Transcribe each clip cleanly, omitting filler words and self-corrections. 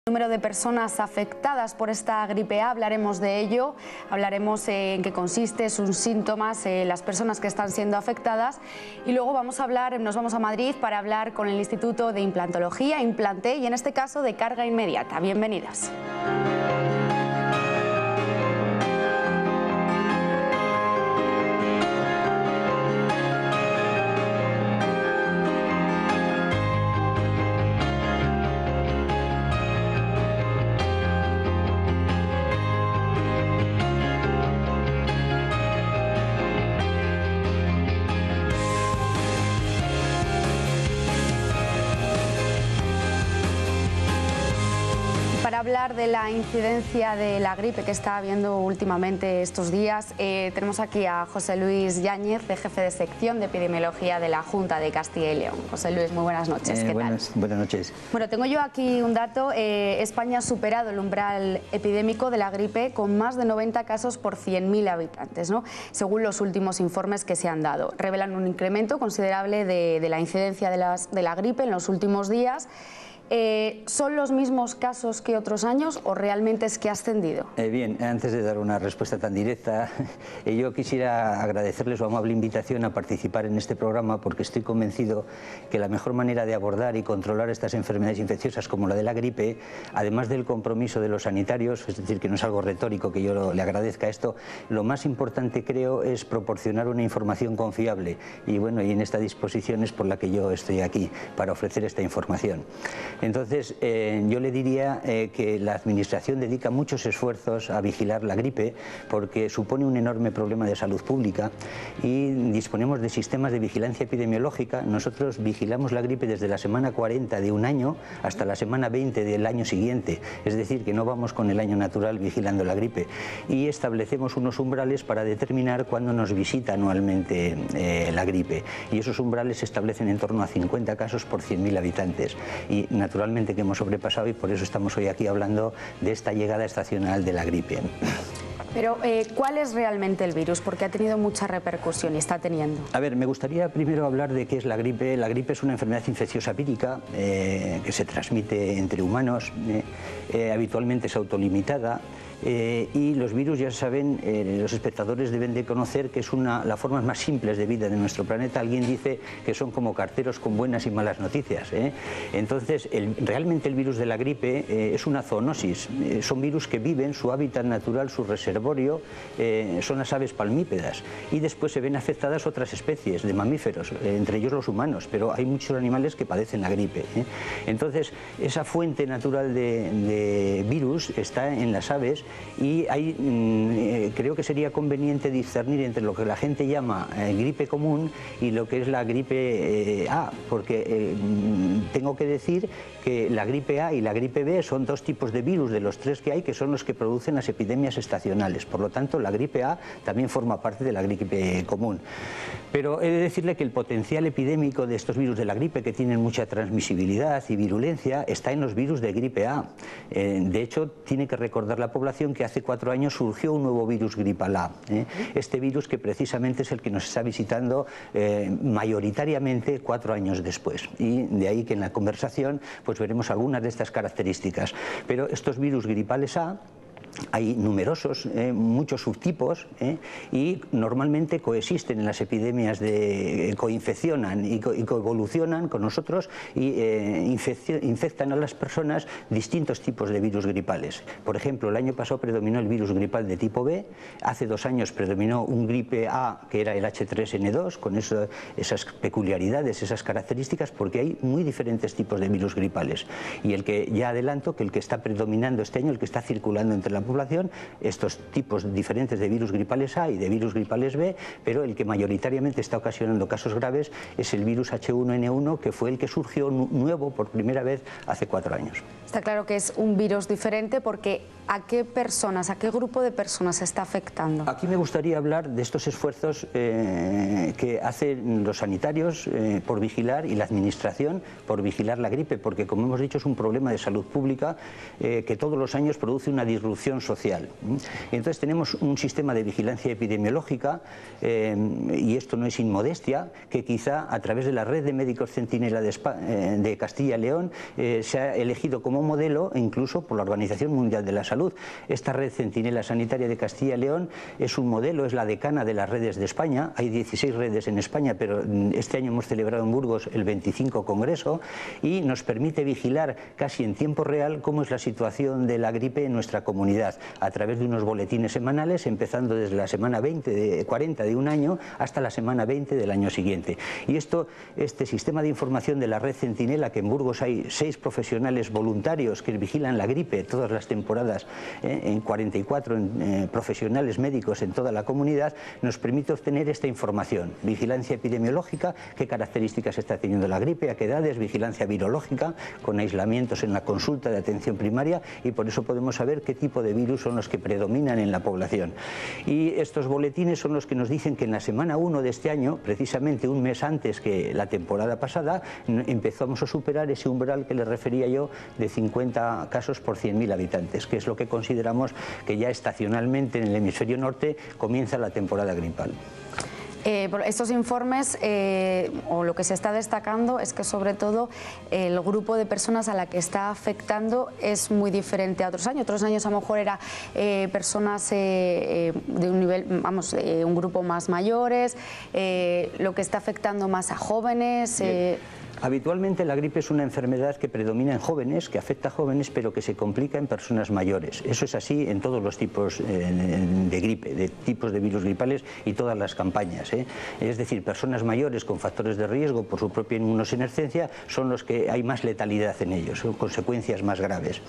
Número de personas afectadas por esta gripe A, hablaremos de ello, hablaremos en qué consiste, sus síntomas, las personas que están siendo afectadas, y luego nos vamos a Madrid para hablar con el Instituto de Implantología, Implante, y en este caso de carga inmediata. Bienvenidas. Para hablar de la incidencia de la gripe que está habiendo últimamente estos días, tenemos aquí a José Luis Yáñez, jefe de sección de epidemiología de la Junta de Castilla y León. José Luis, muy buenas noches. ¿Qué tal? Buenas noches. Bueno, tengo yo aquí un dato. España ha superado el umbral epidémico de la gripe con más de 90 casos por 100.000 habitantes, ¿no? Según los últimos informes que se han dado. Revelan un incremento considerable de la incidencia de la gripe en los últimos días. ¿Son los mismos casos que otros años o realmente es que ha ascendido? Bien, antes de dar una respuesta tan directa, yo quisiera agradecerles su amable invitación a participar en este programa, porque estoy convencido que la mejor manera de abordar y controlar estas enfermedades infecciosas como la de la gripe, además del compromiso de los sanitarios, es decir, que no es algo retórico que yo le agradezca esto, lo más importante creo es proporcionar una información confiable, y bueno, y en esta disposición es por la que yo estoy aquí, para ofrecer esta información. Entonces, yo le diría que la Administración dedica muchos esfuerzos a vigilar la gripe porque supone un enorme problema de salud pública y disponemos de sistemas de vigilancia epidemiológica. Nosotros vigilamos la gripe desde la semana 40 de un año hasta la semana 20 del año siguiente, es decir, que no vamos con el año natural vigilando la gripe, y establecemos unos umbrales para determinar cuándo nos visita anualmente la gripe, y esos umbrales se establecen en torno a 50 casos por 100.000 habitantes. Y naturalmente que hemos sobrepasado, y por eso estamos hoy aquí hablando de esta llegada estacional de la gripe. Pero, ¿cuál es realmente el virus? Porque ha tenido mucha repercusión y está teniendo. A ver, me gustaría primero hablar de qué es la gripe. La gripe es una enfermedad infecciosa vírica que se transmite entre humanos, habitualmente es autolimitada. Y los virus, ya saben, los espectadores deben de conocer que es las formas más simples de vida de nuestro planeta. Alguien dice que son como carteros con buenas y malas noticias. Entonces, realmente el virus de la gripe es una zoonosis. Son virus que viven, su hábitat natural, su reservorio, son las aves palmípedas. Y después se ven afectadas otras especies de mamíferos, entre ellos los humanos, pero hay muchos animales que padecen la gripe. Entonces, esa fuente natural de virus está en las aves. Y creo que sería conveniente discernir entre lo que la gente llama gripe común y lo que es la gripe A, porque tengo que decir que la gripe A y la gripe B son dos tipos de virus de los tres que hay, que son los que producen las epidemias estacionales. Por lo tanto, la gripe A también forma parte de la gripe común. Pero he de decirle que el potencial epidémico de estos virus de la gripe, que tienen mucha transmisibilidad y virulencia, está en los virus de gripe A. De hecho, tiene que recordar la población que hace 4 años surgió un nuevo virus gripal A. Este virus que precisamente es el que nos está visitando mayoritariamente 4 años después. Y de ahí que en la conversación pues veremos algunas de estas características. Pero estos virus gripales A hay numerosos, muchos subtipos, y normalmente coexisten en las epidemias, coinfeccionan y coevolucionan con nosotros y infectan a las personas distintos tipos de virus gripales. Por ejemplo, el año pasado predominó el virus gripal de tipo B, hace 2 años predominó un gripe A que era el H3N2, con esas peculiaridades, esas características, porque hay muy diferentes tipos de virus gripales. Y ya adelanto que el que está predominando este año, el que está circulando entre la población, estos tipos diferentes de virus gripales A y de virus gripales B, pero el que mayoritariamente está ocasionando casos graves es el virus H1N1, que fue el que surgió nuevo por primera vez hace 4 años. Está claro que es un virus diferente, porque ¿a qué personas, a qué grupo de personas se está afectando? Aquí me gustaría hablar de estos esfuerzos que hacen los sanitarios por vigilar, y la administración por vigilar la gripe, porque como hemos dicho es un problema de salud pública que todos los años produce una disrupción transmisión social. Y entonces tenemos un sistema de vigilancia epidemiológica, y esto no es inmodestia, que quizá a través de la red de médicos centinela de Castilla y León se ha elegido como modelo, incluso por la Organización Mundial de la Salud. Esta red centinela sanitaria de Castilla y León es un modelo, es la decana de las redes de España. Hay 16 redes en España, pero este año hemos celebrado en Burgos el 25 Congreso y nos permite vigilar casi en tiempo real cómo es la situación de la gripe en nuestra comunidad, a través de unos boletines semanales, empezando desde la semana 40 de un año hasta la semana 20 del año siguiente. Y este sistema de información de la red centinela, que en Burgos hay 6 profesionales voluntarios que vigilan la gripe todas las temporadas, en 44 profesionales médicos en toda la comunidad, nos permite obtener esta información: vigilancia epidemiológica, qué características está teniendo la gripe, a qué edades; vigilancia virológica, con aislamientos en la consulta de atención primaria, y por eso podemos saber qué tipo de virus son los que predominan en la población. Y estos boletines son los que nos dicen que en la semana 1 de este año, precisamente un mes antes que la temporada pasada, empezamos a superar ese umbral que les refería yo de 50 casos por 100.000 habitantes, que es lo que consideramos que ya estacionalmente en el hemisferio norte comienza la temporada gripal. Estos informes, o lo que se está destacando, es que sobre todo el grupo de personas a la que está afectando es muy diferente a otros años. Otros años a lo mejor era personas de un nivel, vamos, un grupo más mayores, lo que está afectando más a jóvenes. Habitualmente la gripe es una enfermedad que predomina en jóvenes, que afecta a jóvenes, pero que se complica en personas mayores. Eso es así en todos los tipos de gripe, de tipos de virus gripales y todas las campañas. Es decir, personas mayores con factores de riesgo por su propia inmunosenescencia son los que hay más letalidad en ellos, son consecuencias más graves.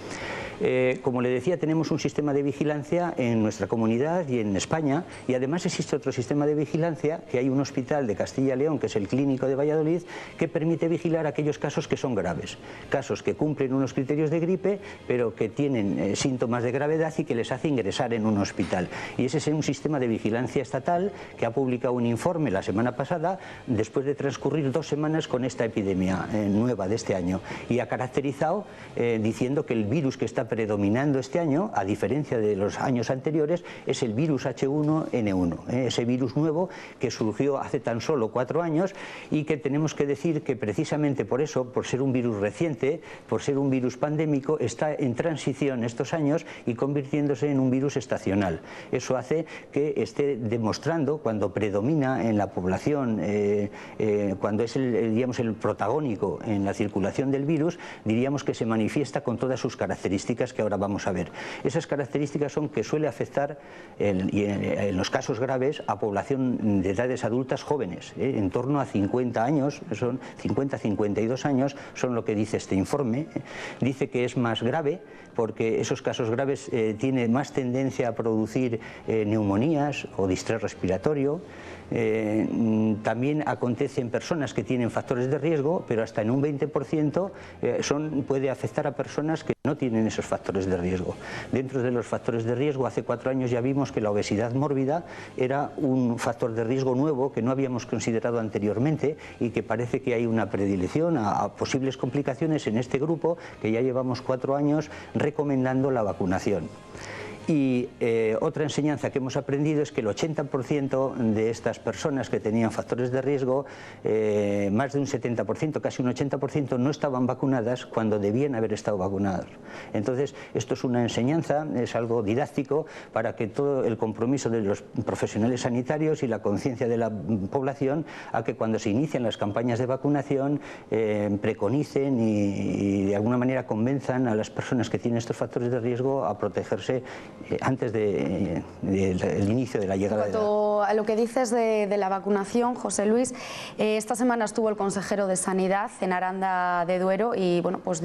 Como le decía, tenemos un sistema de vigilancia en nuestra comunidad y en España, y además existe otro sistema de vigilancia, que hay un hospital de Castilla y León, que es el Clínico de Valladolid, que permite vigilar aquellos casos que son graves, casos que cumplen unos criterios de gripe, pero que tienen síntomas de gravedad y que les hace ingresar en un hospital. Y ese es un sistema de vigilancia estatal que ha publicado un informe la semana pasada, después de transcurrir 2 semanas con esta epidemia nueva de este año, y ha caracterizado diciendo que el virus que está predominando este año, a diferencia de los años anteriores, es el virus H1N1, ese virus nuevo que surgió hace tan solo 4 años, y que tenemos que decir que precisamente por eso, por ser un virus reciente, por ser un virus pandémico, está en transición estos años y convirtiéndose en un virus estacional. Eso hace que esté demostrando, cuando predomina en la población, cuando es digamos, el protagónico en la circulación del virus, diríamos que se manifiesta con todas sus características que ahora vamos a ver. Esas características son que suele afectar, en los casos graves, a población de edades adultas jóvenes, en torno a 50 años, son 50-52 años, son lo que dice este informe. Dice que es más grave porque esos casos graves tienen más tendencia a producir neumonías o distrés respiratorio. También acontece en personas que tienen factores de riesgo, pero hasta en un 20% puede afectar a personas que no tienen esos factores de riesgo. Dentro de los factores de riesgo, hace 4 años ya vimos que la obesidad mórbida era un factor de riesgo nuevo que no habíamos considerado anteriormente, y que parece que hay una predilección a posibles complicaciones en este grupo, que ya llevamos 4 años recomendando la vacunación. Y otra enseñanza que hemos aprendido es que el 80% de estas personas que tenían factores de riesgo, más de un 70%, casi un 80%, no estaban vacunadas cuando debían haber estado vacunadas. Entonces, esto es una enseñanza, es algo didáctico para que todo el compromiso de los profesionales sanitarios y la conciencia de la población a que cuando se inician las campañas de vacunación preconicen y de alguna manera convenzan a las personas que tienen estos factores de riesgo a protegerse antes del inicio de la llegada de a lo que dices de la vacunación, José Luis, esta semana estuvo el consejero de Sanidad en Aranda de Duero y bueno, pues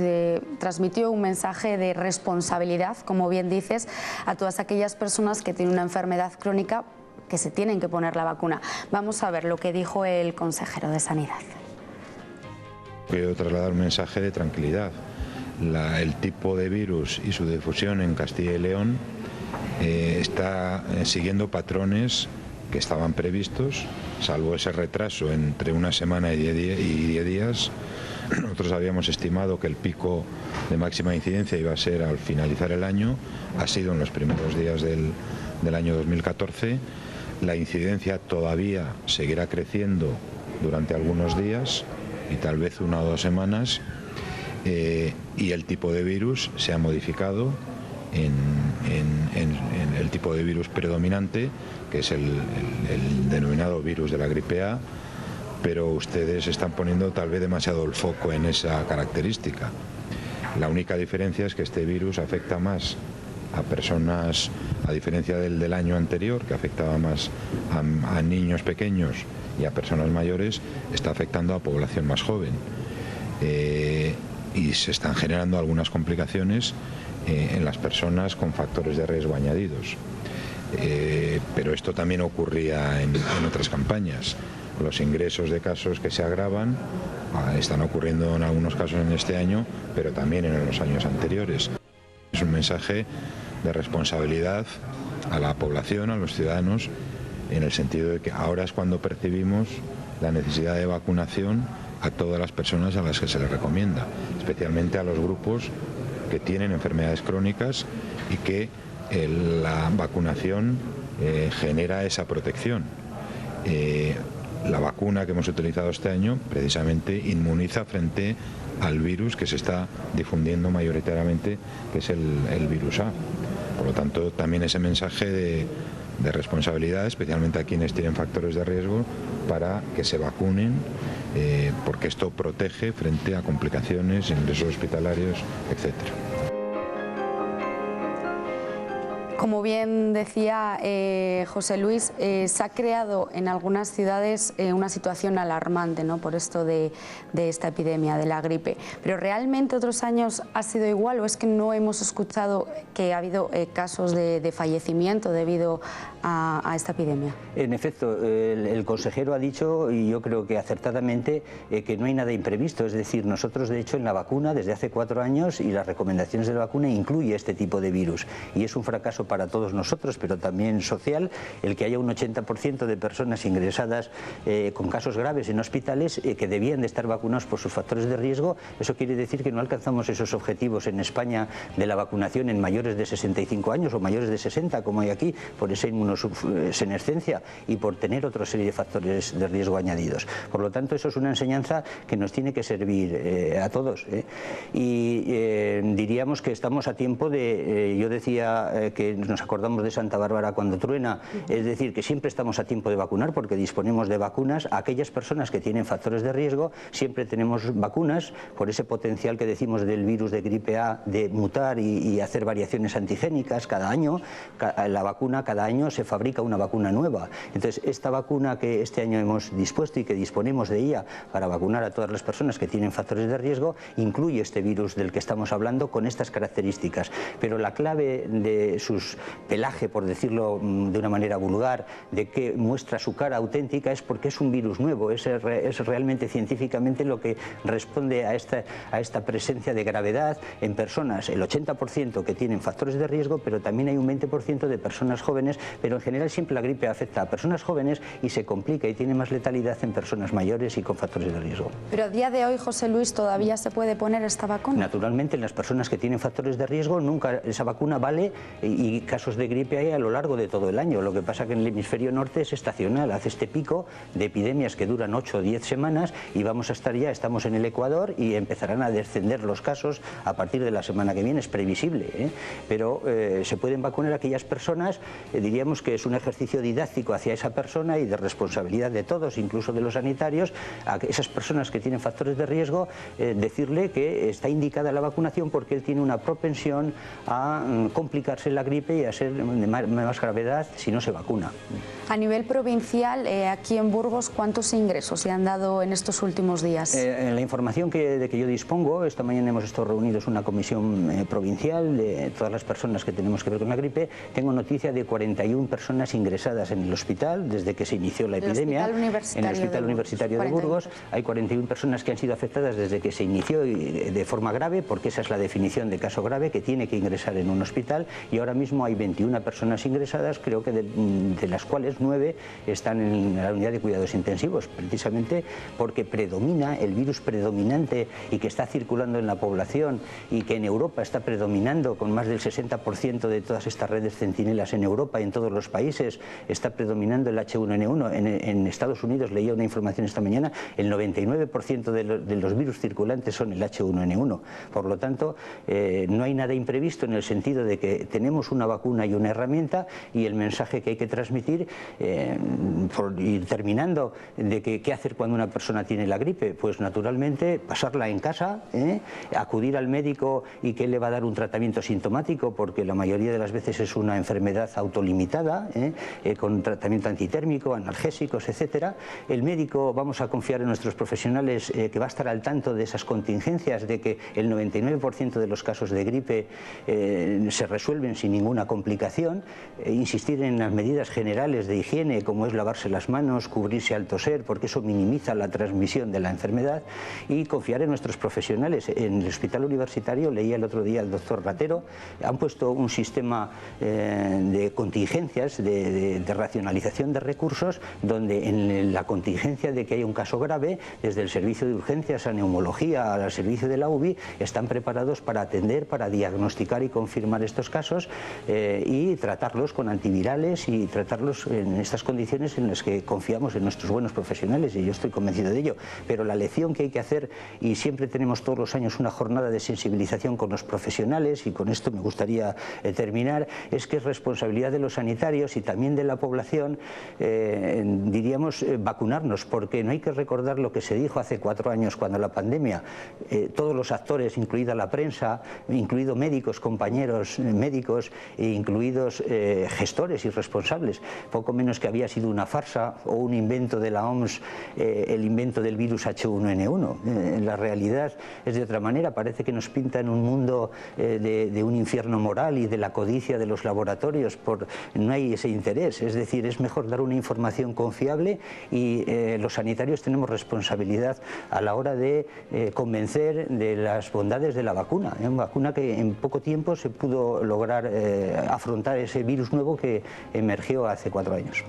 transmitió un mensaje de responsabilidad, como bien dices, a todas aquellas personas que tienen una enfermedad crónica que se tienen que poner la vacuna. Vamos a ver lo que dijo el consejero de Sanidad. Quiero trasladar un mensaje de tranquilidad. El tipo de virus y su difusión en Castilla y León está siguiendo patrones que estaban previstos, salvo ese retraso entre una semana y 10 días. nosotros habíamos estimado que el pico de máxima incidencia iba a ser al finalizar el año, ha sido en los primeros días del año 2014. La incidencia todavía seguirá creciendo durante algunos días y tal vez 1 o 2 semanas, y el tipo de virus se ha modificado en el tipo de virus predominante, que es el denominado virus de la gripe A, pero ustedes están poniendo tal vez demasiado el foco en esa característica. La única diferencia es que este virus afecta más a personas, a diferencia del año anterior, que afectaba más a niños pequeños y a personas mayores, está afectando a población más joven. Y se están generando algunas complicaciones en las personas con factores de riesgo añadidos. Pero esto también ocurría en otras campañas. Los ingresos de casos que se agravan están ocurriendo en algunos casos en este año, pero también en los años anteriores. Es un mensaje de responsabilidad a la población, a los ciudadanos, en el sentido de que ahora es cuando percibimos la necesidad de vacunación a todas las personas a las que se les recomienda, especialmente a los grupos que tienen enfermedades crónicas y que la vacunación genera esa protección. La vacuna que hemos utilizado este año precisamente inmuniza frente al virus que se está difundiendo mayoritariamente, que es el virus A. Por lo tanto, también ese mensaje de responsabilidad, especialmente a quienes tienen factores de riesgo, para que se vacunen, porque esto protege frente a complicaciones, ingresos hospitalarios, etcétera. Como bien decía José Luis, se ha creado en algunas ciudades una situación alarmante, ¿no?, por esto de esta epidemia de la gripe. ¿Pero realmente otros años ha sido igual o es que no hemos escuchado que ha habido casos de fallecimiento debido a esta epidemia? En efecto, el consejero ha dicho, y yo creo que acertadamente, que no hay nada imprevisto. Es decir, nosotros de hecho en la vacuna desde hace 4 años y las recomendaciones de la vacuna incluye este tipo de virus. Y es un fracaso para todos nosotros, pero también social, el que haya un 80% de personas ingresadas con casos graves en hospitales que debían de estar vacunados por sus factores de riesgo. Eso quiere decir que no alcanzamos esos objetivos en España de la vacunación en mayores de 65 años o mayores de 60, como hay aquí, por esa inmunosenescencia y por tener otra serie de factores de riesgo añadidos. Por lo tanto, eso es una enseñanza que nos tiene que servir a todos. Y diríamos que estamos a tiempo de, yo decía que nos acordamos de Santa Bárbara cuando truena, es decir, que siempre estamos a tiempo de vacunar porque disponemos de vacunas. A aquellas personas que tienen factores de riesgo siempre tenemos vacunas por ese potencial que decimos del virus de gripe A de mutar y hacer variaciones antigénicas cada año. La vacuna cada año se fabrica una vacuna nueva. Entonces, esta vacuna que este año hemos dispuesto y que disponemos de ella para vacunar a todas las personas que tienen factores de riesgo incluye este virus del que estamos hablando con estas características. Pero la clave de sus pelaje, por decirlo de una manera vulgar, de que muestra su cara auténtica, es porque es un virus nuevo, es realmente científicamente lo que responde a esta presencia de gravedad en personas, el 80% que tienen factores de riesgo, pero también hay un 20% de personas jóvenes, pero en general siempre la gripe afecta a personas jóvenes y se complica y tiene más letalidad en personas mayores y con factores de riesgo. Pero a día de hoy, José Luis, ¿todavía se puede poner esta vacuna? Naturalmente, en las personas que tienen factores de riesgo, nunca esa vacuna vale y casos de gripe hay a lo largo de todo el año. Lo que pasa que en el hemisferio norte es estacional, hace este pico de epidemias que duran 8 o 10 semanas y vamos a estar ya, estamos en el Ecuador y empezarán a descender los casos a partir de la semana que viene, es previsible, pero se pueden vacunar a aquellas personas, diríamos que es un ejercicio didáctico hacia esa persona y de responsabilidad de todos, incluso de los sanitarios, a esas personas que tienen factores de riesgo, decirle que está indicada la vacunación porque él tiene una propensión a complicarse la gripe y a ser de más gravedad si no se vacuna. A nivel provincial, aquí en Burgos, ¿cuántos ingresos se han dado en estos últimos días? En la información de que yo dispongo, esta mañana hemos estado reunidos una comisión provincial de todas las personas que tenemos que ver con la gripe. Tengo noticia de 41 personas ingresadas en el hospital desde que se inició la epidemia. En el Hospital Universitario de Burgos hay 41 personas que han sido afectadas desde que se inició de forma grave, porque esa es la definición de caso grave, que tiene que ingresar en un hospital, y ahora mismo mismo hay 21 personas ingresadas, creo que de las cuales 9 están en la unidad de cuidados intensivos, precisamente porque predomina el virus predominante y que está circulando en la población y que en Europa está predominando con más del 60% de todas estas redes centinelas en Europa y en todos los países, está predominando el H1N1. En Estados Unidos, leía una información esta mañana, el 99% de los virus circulantes son el H1N1. Por lo tanto, no hay nada imprevisto en el sentido de que tenemos una vacuna y una herramienta, y el mensaje que hay que transmitir, por ir terminando, de que qué hacer cuando una persona tiene la gripe, pues naturalmente pasarla en casa, acudir al médico y que le va a dar un tratamiento sintomático, porque la mayoría de las veces es una enfermedad autolimitada, con tratamiento antitérmico, analgésicos, etcétera. El médico, vamos a confiar en nuestros profesionales, que va a estar al tanto de esas contingencias, de que el 99% de los casos de gripe se resuelven sin ninguna complicación, insistir en las medidas generales de higiene, como es lavarse las manos, cubrirse al toser, porque eso minimiza la transmisión de la enfermedad, y confiar en nuestros profesionales. En el hospital universitario, leía el otro día al doctor Ratero, han puesto un sistema de contingencias, de racionalización de recursos, donde en la contingencia de que haya un caso grave, desde el servicio de urgencias a neumología, al servicio de la UBI, están preparados para atender, para diagnosticar y confirmar estos casos, y tratarlos con antivirales y tratarlos en estas condiciones en las que confiamos en nuestros buenos profesionales, y yo estoy convencido de ello. Pero la lección que hay que hacer, y siempre tenemos todos los años una jornada de sensibilización con los profesionales, y con esto me gustaría terminar, es que es responsabilidad de los sanitarios y también de la población, diríamos, vacunarnos, porque no hay que recordar lo que se dijo hace 4 años cuando la pandemia, todos los actores, incluida la prensa, incluidos médicos, compañeros médicos, e incluidos gestores y responsables, poco menos que había sido una farsa o un invento de la OMS, el invento del virus H1N1. La realidad es de otra manera, parece que nos pintan un mundo de un infierno moral y de la codicia de los laboratorios, no hay ese interés, es decir, es mejor dar una información confiable, y los sanitarios tenemos responsabilidad a la hora de convencer de las bondades de la vacuna, una vacuna que en poco tiempo se pudo lograr afrontar ese virus nuevo que emergió hace 4 años.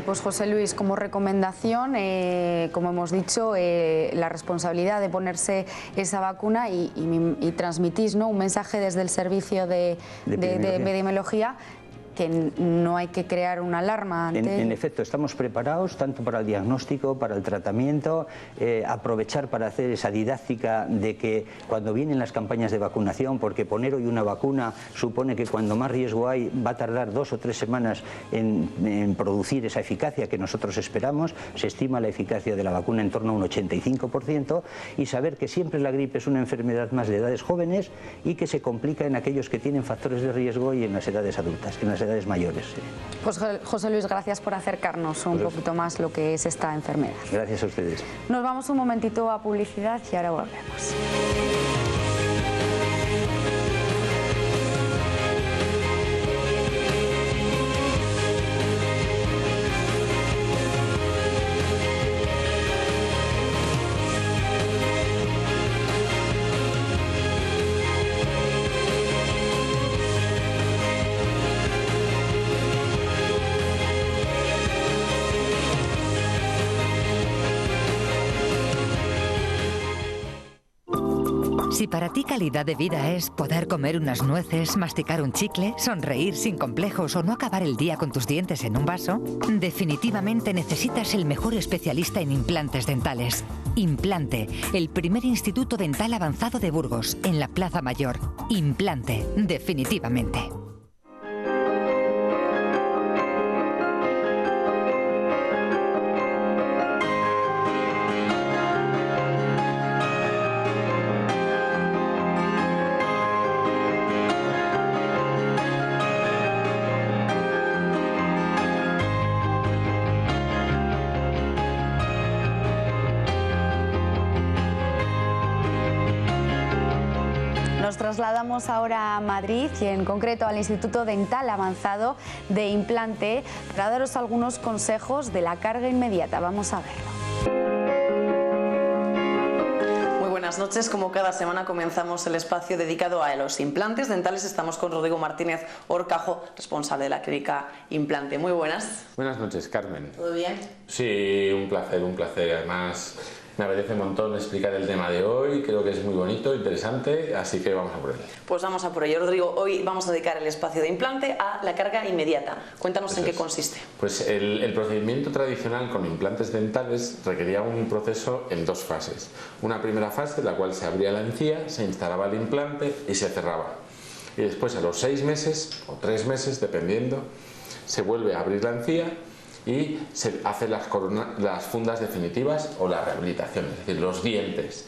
Pues José Luis, como recomendación, como hemos dicho, la responsabilidad de ponerse esa vacuna, y transmitís, ¿no?, un mensaje desde el servicio de epidemiología, que no hay que crear una alarma ante... En efecto, estamos preparados tanto para el diagnóstico, para el tratamiento, aprovechar para hacer esa didáctica de que cuando vienen las campañas de vacunación, porque poner hoy una vacuna supone que cuando más riesgo hay va a tardar 2 o 3 semanas en producir esa eficacia que nosotros esperamos, se estima la eficacia de la vacuna en torno a un 85%, y saber que siempre la gripe es una enfermedad más de edades jóvenes y que se complica en aquellos que tienen factores de riesgo y en las edades adultas, en las edades mayores. Pues José Luis, gracias por acercarnos un poquito más lo que es esta enfermedad. Gracias a ustedes. Nos vamos un momentito a publicidad y ahora volvemos. Si para ti calidad de vida es poder comer unas nueces, masticar un chicle, sonreír sin complejos o no acabar el día con tus dientes en un vaso, definitivamente necesitas el mejor especialista en implantes dentales. Implante, el primer instituto dental avanzado de Burgos, en la Plaza Mayor. Implante, definitivamente. Nos trasladamos ahora a Madrid y en concreto al Instituto Dental Avanzado de Implante para daros algunos consejos de la carga inmediata. Vamos a verlo. buenas noches. Como cada semana comenzamos el espacio dedicado a los implantes dentales. Estamos con Rodrigo Martínez Horcajo, responsable de la clínica Implante. Muy buenas. Buenas noches, Carmen. ¿Todo bien? Sí, un placer, un placer. Además, me apetece un montón explicar el tema de hoy. Creo que es muy bonito, interesante, así que vamos a por ello. Pues vamos a por ello, Rodrigo. Hoy vamos a dedicar el espacio de implante a la carga inmediata. Cuéntanos en qué consiste. Pues el procedimiento tradicional con implantes dentales requería un proceso en dos fases. Una primera fase, en la cual se abría la encía, se instalaba el implante y se cerraba. Y después, a los 6 meses o 3 meses, dependiendo, se vuelve a abrir la encía y se hacen las fundas definitivas o la rehabilitación, es decir, los dientes.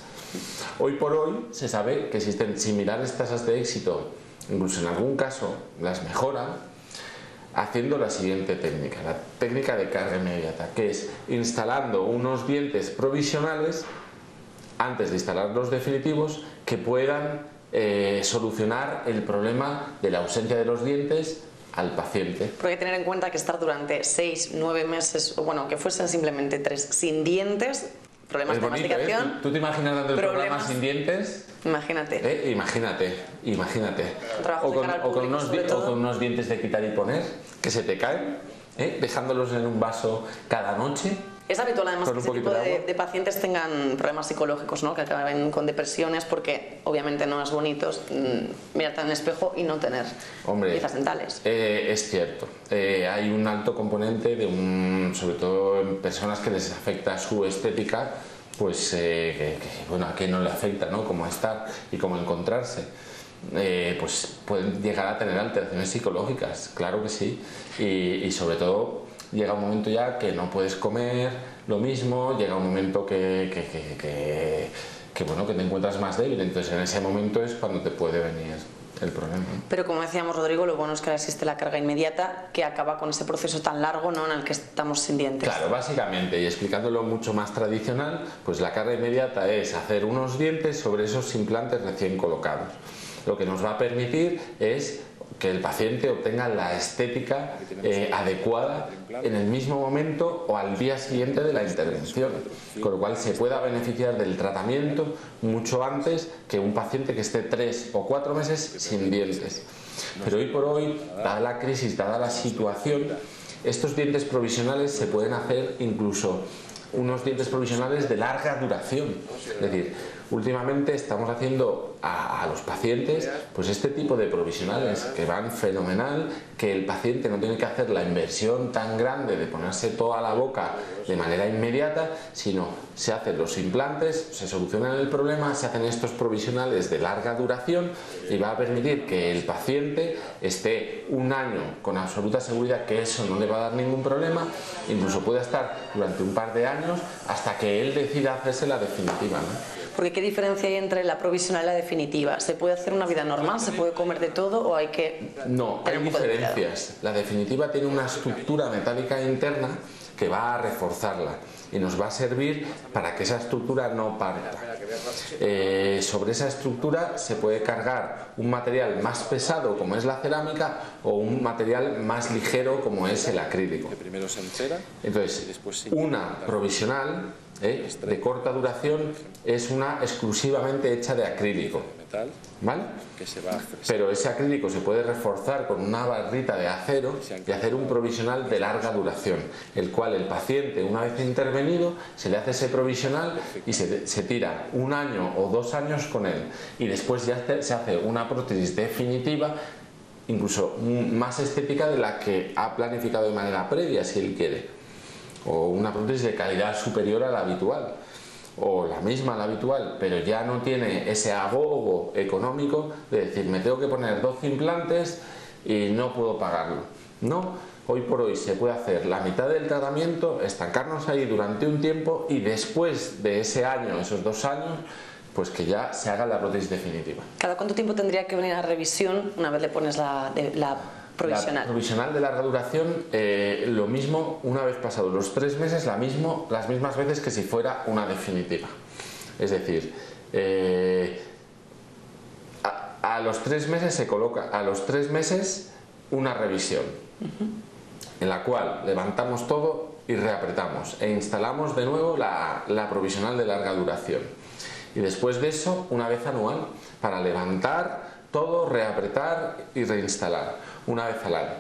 Hoy por hoy se sabe que existen similares tasas de éxito, incluso en algún caso las mejoran, haciendo la siguiente técnica, la técnica de carga inmediata, que es instalando unos dientes provisionales antes de instalar los definitivos que puedan solucionar el problema de la ausencia de los dientes al paciente. Porque hay que tener en cuenta que estar durante 6, 9 meses, o bueno, que fuesen simplemente 3 sin dientes, problemas de masticación. ¿Tú te imaginas dando el programa sin dientes? Imagínate. Imagínate. O con unos dientes de quitar y poner, que se te caen, dejándolos en un vaso cada noche. Es habitual además que este tipo de pacientes tengan problemas psicológicos, ¿no? Que acaben con depresiones porque obviamente no es bonito mirarte en el espejo y no tener piezas dentales. Es cierto, hay un alto componente sobre todo en personas que les afecta su estética, pues bueno, a qué no le afecta, ¿no? Cómo estar y cómo encontrarse. Pues pueden llegar a tener alteraciones psicológicas, claro que sí, y sobre todo llega un momento ya que no puedes comer lo mismo, llega un momento que te encuentras más débil, entonces en ese momento es cuando te puede venir el problema. Pero como decíamos, Rodrigo, lo bueno es que ahora existe la carga inmediata que acaba con ese proceso tan largo, ¿no?, en el que estamos sin dientes. Claro, básicamente, y explicándolo mucho más tradicional, pues la carga inmediata es hacer unos dientes sobre esos implantes recién colocados. Lo que nos va a permitir es que el paciente obtenga la estética adecuada en el mismo momento o al día siguiente de la intervención, con lo cual se pueda beneficiar del tratamiento mucho antes que un paciente que esté 3 o 4 meses sin dientes. Pero hoy por hoy, dada la crisis, dada la situación, estos dientes provisionales se pueden hacer incluso unos dientes provisionales de larga duración, es decir, últimamente estamos haciendo a los pacientes pues este tipo de provisionales que van fenomenal, que el paciente no tiene que hacer la inversión tan grande de ponerse toda la boca de manera inmediata, sino se hacen los implantes, se solucionan el problema, se hacen estos provisionales de larga duración y va a permitir que el paciente esté un año con absoluta seguridad que eso no le va a dar ningún problema, incluso puede estar durante un par de años hasta que él decida hacerse la definitiva, ¿no? Porque ¿qué diferencia hay entre la provisional y la definitiva? ¿Se puede hacer una vida normal? ¿Se puede comer de todo o hay que...? No, hay diferencias. La definitiva tiene una estructura metálica interna que va a reforzarla y nos va a servir para que esa estructura no parta. Sobre esa estructura se puede cargar un material más pesado como es la cerámica o un material más ligero como es el acrílico. Entonces, una provisional de corta duración es una exclusivamente hecha de acrílico, ¿vale? Pero ese acrílico se puede reforzar con una barrita de acero y hacer un provisional de larga duración, el cual el paciente, una vez intervenido, se le hace ese provisional y se tira 1 año o 2 años con él y después ya se hace una prótesis definitiva, incluso más estética de la que ha planificado de manera previa, si él quiere, o una prótesis de calidad superior a la habitual o la misma a la habitual, pero ya no tiene ese ahogo económico de decir me tengo que poner 12 implantes y no puedo pagarlo. No, hoy por hoy se puede hacer la mitad del tratamiento, estancarnos ahí durante un tiempo y después de ese año, esos 2 años, pues que ya se haga la prótesis definitiva. ¿Cada cuánto tiempo tendría que venir a revisión una vez le pones la provisional? La provisional de larga duración, lo mismo una vez pasados los 3 meses, las mismas veces que si fuera una definitiva. Es decir, a los 3 meses se coloca, a los 3 meses una revisión, en la cual levantamos todo y reapretamos e instalamos de nuevo la provisional de larga duración. Y después de eso, una vez anual, para levantar todo, reapretar y reinstalar, una vez al año.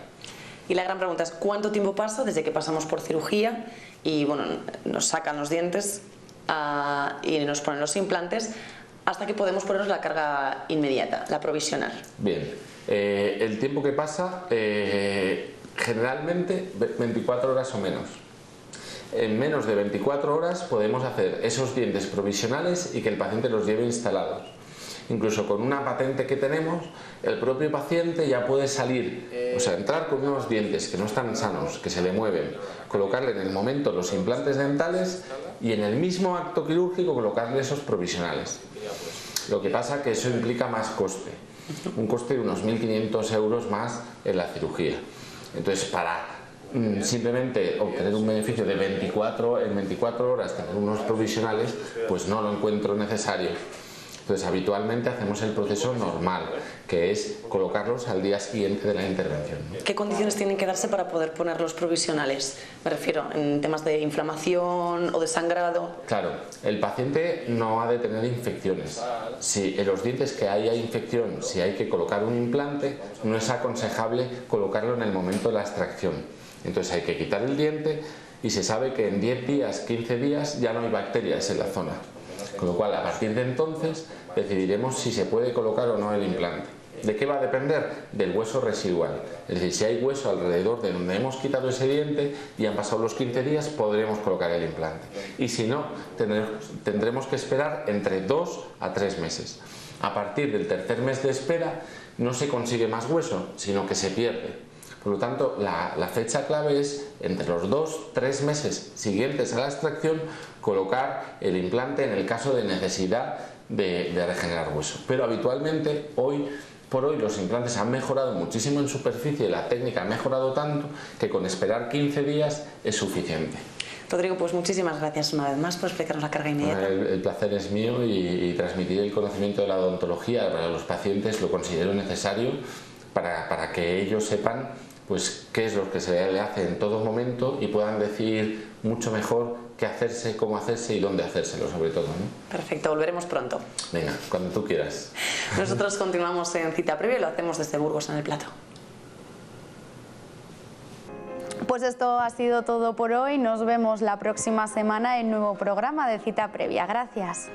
Y la gran pregunta es, ¿cuánto tiempo pasa desde que pasamos por cirugía y bueno, nos sacan los dientes y nos ponen los implantes, hasta que podemos ponernos la carga inmediata, la provisional? Bien, el tiempo que pasa, generalmente 24 horas o menos. En menos de 24 horas podemos hacer esos dientes provisionales y que el paciente los lleve instalados. Incluso con una patente que tenemos, el propio paciente ya puede salir, o sea, entrar con unos dientes que no están sanos, que se le mueven, colocarle en el momento los implantes dentales y en el mismo acto quirúrgico colocarle esos provisionales. Lo que pasa es que eso implica más coste, un coste de unos 1.500 euros más en la cirugía. Entonces, para simplemente obtener un beneficio de 24 horas, tener unos provisionales, pues no lo encuentro necesario. Entonces, habitualmente hacemos el proceso normal, que es colocarlos al día siguiente de la intervención. ¿Qué condiciones tienen que darse para poder poner los provisionales? Me refiero en temas de inflamación o de sangrado. Claro, el paciente no ha de tener infecciones. Si en los dientes que haya infección, si hay que colocar un implante, no es aconsejable colocarlo en el momento de la extracción. Entonces hay que quitar el diente y se sabe que en 10 días, 15 días ya no hay bacterias en la zona. Con lo cual, a partir de entonces, decidiremos si se puede colocar o no el implante. ¿De qué va a depender? Del hueso residual. Es decir, si hay hueso alrededor de donde hemos quitado ese diente y han pasado los 15 días, podremos colocar el implante. Y si no, tendremos que esperar entre 2 a 3 meses. A partir del tercer mes de espera, no se consigue más hueso, sino que se pierde. Por lo tanto, la fecha clave es entre los 2-3 meses siguientes a la extracción colocar el implante en el caso de necesidad de regenerar hueso. Pero habitualmente, hoy por hoy, los implantes han mejorado muchísimo en superficie, la técnica ha mejorado tanto que con esperar 15 días es suficiente. Rodrigo, pues muchísimas gracias una vez más por explicarnos la carga inmediata. El placer es mío y transmitir el conocimiento de la odontología para los pacientes lo considero necesario para que ellos sepan pues qué es lo que se le hace en todo momento y puedan decidir mucho mejor qué hacerse, cómo hacerse y dónde hacérselo, sobre todo, ¿no? Perfecto, volveremos pronto. Venga, cuando tú quieras. Nosotros continuamos en Cita Previa y lo hacemos desde Burgos en el Plato. Pues esto ha sido todo por hoy. Nos vemos la próxima semana en nuevo programa de Cita Previa. Gracias.